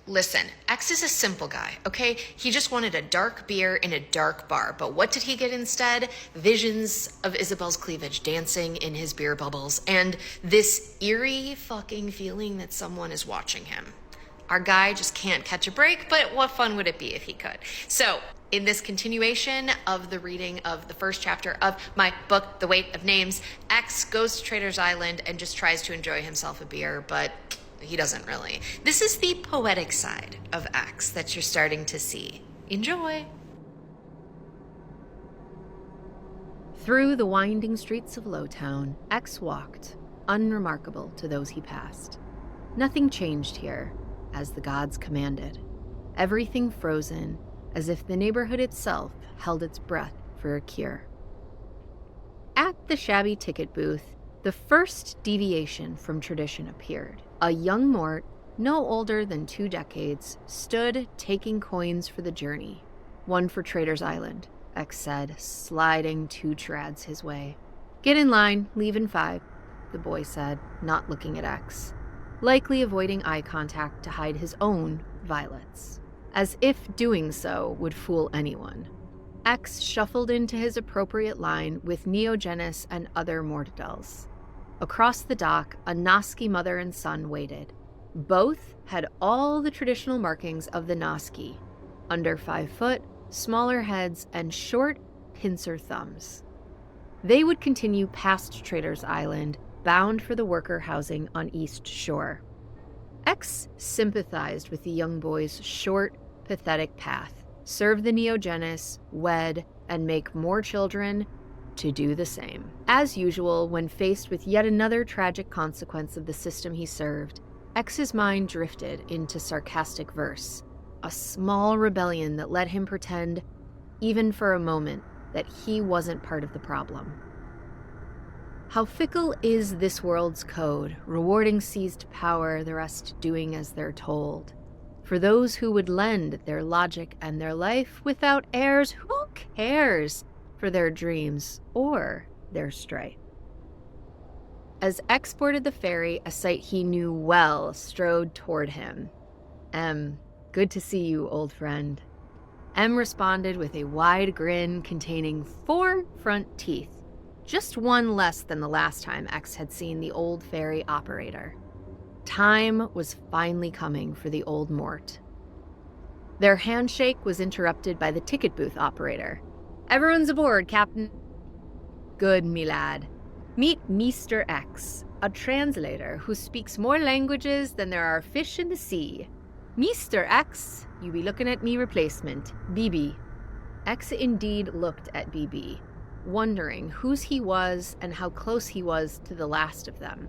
Listen, X is a simple guy, okay? He just wanted a dark beer in a dark bar, but what did he get instead? Visions of Isabel's cleavage dancing in his beer bubbles, and this eerie fucking feeling that someone is watching him. Our guy just can't catch a break, but what fun would it be if he could? So, in this continuation of the reading of the first chapter of my book, The Weight of Names, X goes to Traitor's Island and just tries to enjoy himself a beer, but he doesn't really. This is the poetic side of X that you're starting to see. Enjoy. Through the winding streets of Lowtown, X walked, unremarkable to those he passed. Nothing changed here, as the gods commanded. Everything frozen, as if the neighborhood itself held its breath for a cure. At the shabby ticket booth, the first deviation from tradition appeared. A young Mort, no older than 2 decades, stood taking coins for the journey. 1 for Traitor's Island, X said, sliding 2 trads his way. Get in line, leave in 5, the boy said, not looking at X, likely avoiding eye contact to hide his own violets, as if doing so would fool anyone. X shuffled into his appropriate line with Neogenes and other mortadels. Across the dock, a Noski mother and son waited. Both had all the traditional markings of the Noski, under 5 foot, smaller heads, and short pincer thumbs. They would continue past Traitor's Island, bound for the worker housing on East Shore. X sympathized with the young boy's short, pathetic path, serve the Neogenes, wed, and make more children to do the same. As usual, when faced with yet another tragic consequence of the system he served, X's mind drifted into sarcastic verse, a small rebellion that let him pretend, even for a moment, that he wasn't part of the problem. How fickle is this world's code, rewarding seized power, the rest doing as they're told. For those who would lend their logic and their life without heirs, who cares for their dreams or their strife? As X boarded the ferry, a sight he knew well strode toward him. Good to see you, old friend. M responded with a wide grin containing 4 front teeth, just 1 less than the last time X had seen the old ferry operator. Time was finally coming for the old Mort. Their handshake was interrupted by the ticket booth operator. Everyone's aboard, Captain. Good, me lad. Meet Mr. X, a translator who speaks more languages than there are fish in the sea. Mr. X, you be looking at me replacement, BB. X indeed looked at BB, wondering whose he was and how close he was to the last of them.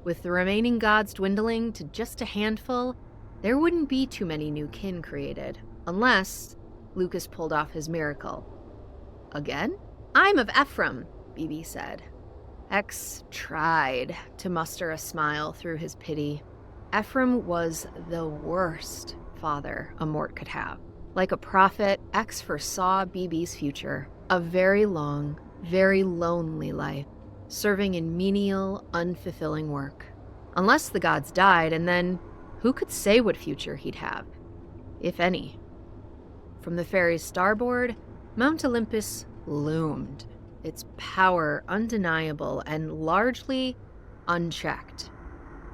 With the remaining gods dwindling to just a handful, there wouldn't be too many new kin created, unless Lucas pulled off his miracle. Again? I'm of Ephraim, BB said. X tried to muster a smile through his pity. Ephraim was the worst father a Mort could have. Like a prophet, X foresaw BB's future, a very long, very lonely life, serving in menial, unfulfilling work. Unless the gods died, and then who could say what future he'd have, if any? From the ferry's starboard, Mount Olympus loomed, its power undeniable and largely unchecked.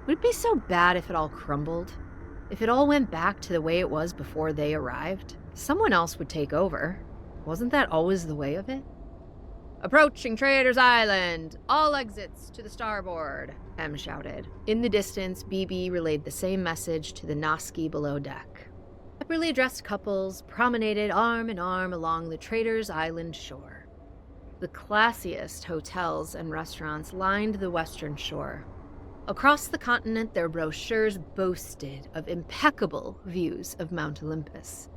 Would it be so bad if it all crumbled? If it all went back to the way it was before they arrived? Someone else would take over. Wasn't that always the way of it? Approaching Traitor's Island! All exits to the starboard, M shouted. In the distance, BB relayed the same message to the Noski below deck. Separately dressed couples promenaded arm in arm along the Traitor's Island shore. The classiest hotels and restaurants lined the western shore. Across the continent, their brochures boasted of impeccable views of Mount Olympus.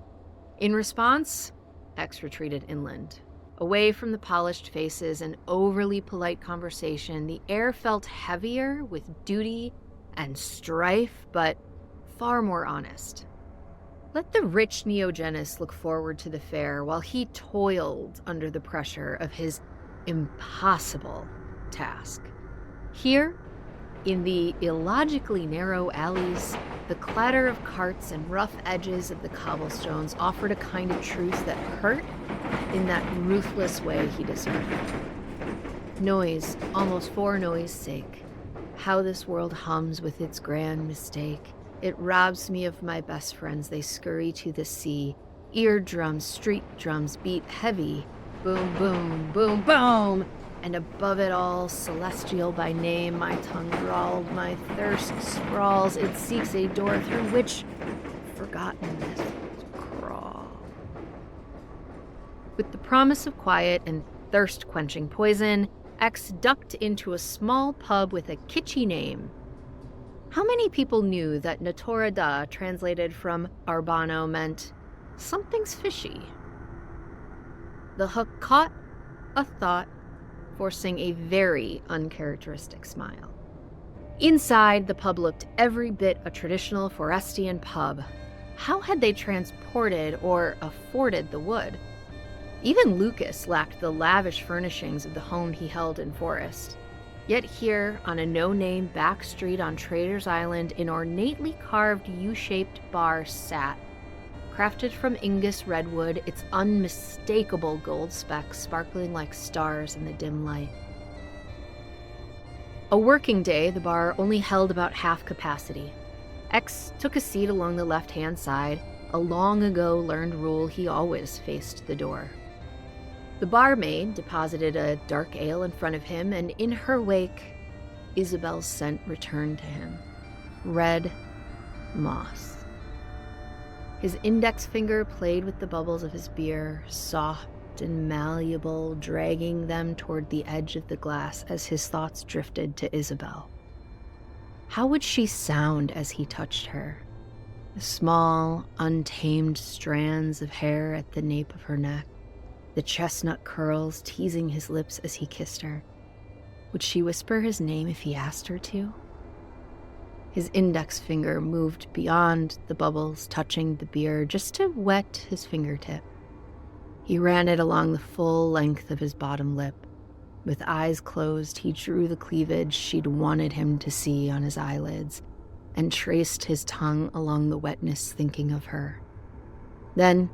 In response, X retreated inland. Away from the polished faces and overly polite conversation, the air felt heavier with duty and strife, but far more honest. Let the rich Neogenes look forward to the fair while he toiled under the pressure of his impossible task. Here, In the illogically narrow alleys, the clatter of carts and rough edges of the cobblestones offered a kind of truth that hurt in that ruthless way he deserved. Noise, almost for noise sake. How this world hums with its grand mistake. It robs me of my best friends, they scurry to the sea. Eardrums, street drums beat heavy. Boom, boom, boom, boom! And above it all, celestial by name, my tongue drawled, my thirst sprawls. It seeks a door through which forgottenness crawl. With the promise of quiet and thirst-quenching poison, X ducked into a small pub with a kitschy name. How many people knew that translator.Da, translated from Arbano, meant something's fishy? The hook caught a thought, forcing a very uncharacteristic smile. Inside, the pub looked every bit a traditional Forestian pub. How had they transported or afforded the wood? Even Lucas lacked the lavish furnishings of the home he held in Forest. Yet here, on a no-name back street on Traitor's Island, an ornately carved U-shaped bar sat. Crafted from Ingus redwood, its unmistakable gold specks sparkling like stars in the dim light. A working day, the bar only held about half capacity. X took a seat along the left-hand side, a long-ago learned rule he always faced the door. The barmaid deposited a dark ale in front of him, and in her wake, Isabel's scent returned to him. Red moss. His index finger played with the bubbles of his beer, soft and malleable, dragging them toward the edge of the glass as his thoughts drifted to Isabel. How would she sound as he touched her? The small, untamed strands of hair at the nape of her neck, the chestnut curls teasing his lips as he kissed her. Would she whisper his name if he asked her to? His index finger moved beyond the bubbles, touching the beer just to wet his fingertip. He ran it along the full length of his bottom lip. With eyes closed, he drew the cleavage she'd wanted him to see on his eyelids and traced his tongue along the wetness, thinking of her. Then,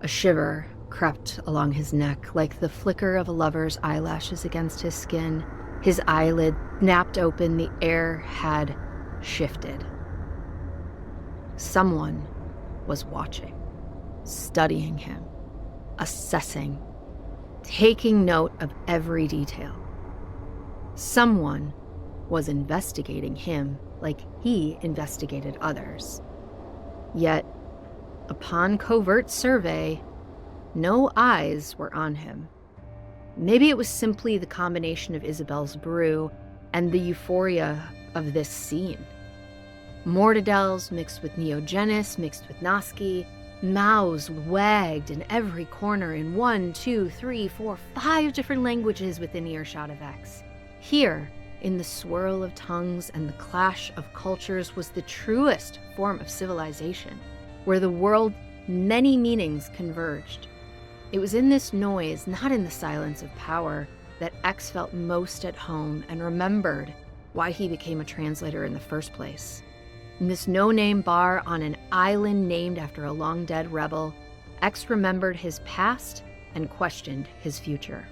a shiver crept along his neck, like the flicker of a lover's eyelashes against his skin. His eyelid snapped open, the air had shifted. Someone was watching, studying him, assessing, taking note of every detail. Someone was investigating him like he investigated others. Yet, upon covert survey, no eyes were on him. Maybe it was simply the combination of Isabel's brew and the euphoria of this scene. Mortadels mixed with Neogenis, mixed with Noski, mouths wagged in every corner in 1, 2, 3, 4, 5 different languages within earshot of X. Here, in the swirl of tongues and the clash of cultures, was the truest form of civilization, where the world's many meanings converged. It was in this noise, not in the silence of power, that X felt most at home and remembered why he became a translator in the first place. In this no-name bar on an island named after a long-dead rebel, X remembered his past and questioned his future.